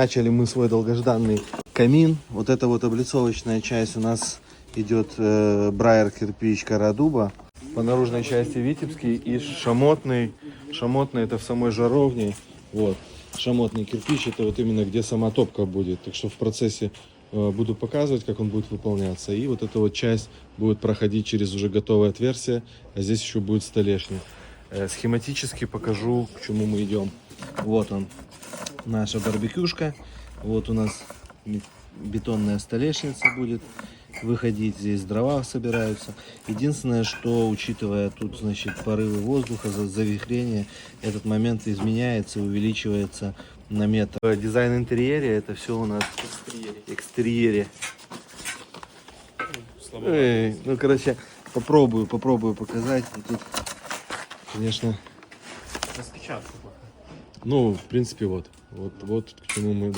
Начали мы свой долгожданный камин. Вот эта вот облицовочная часть у нас идет Брайер кирпич Кара дуба. По наружной части Витебский и шамотный. Шамотный это в самой жаровне. Вот. Шамотный кирпич это вот именно где сама топка будет. Так что в процессе буду показывать, как он будет выполняться. И вот эта вот часть будет проходить через уже готовое отверстие. А здесь еще будет столешник. Схематически покажу, к чему мы идем. Вот он. Наша барбекюшка. Вот у нас бетонная столешница будет выходить. Здесь дрова собираются. Единственное, что, учитывая тут, значит, порывы воздуха, завихрение, этот момент изменяется и увеличивается на метр. Дизайн интерьере, это все у нас в экстерьере. Ну, короче, попробую показать. И тут, конечно, Распечатку пока. ну, в принципе, вот к чему мы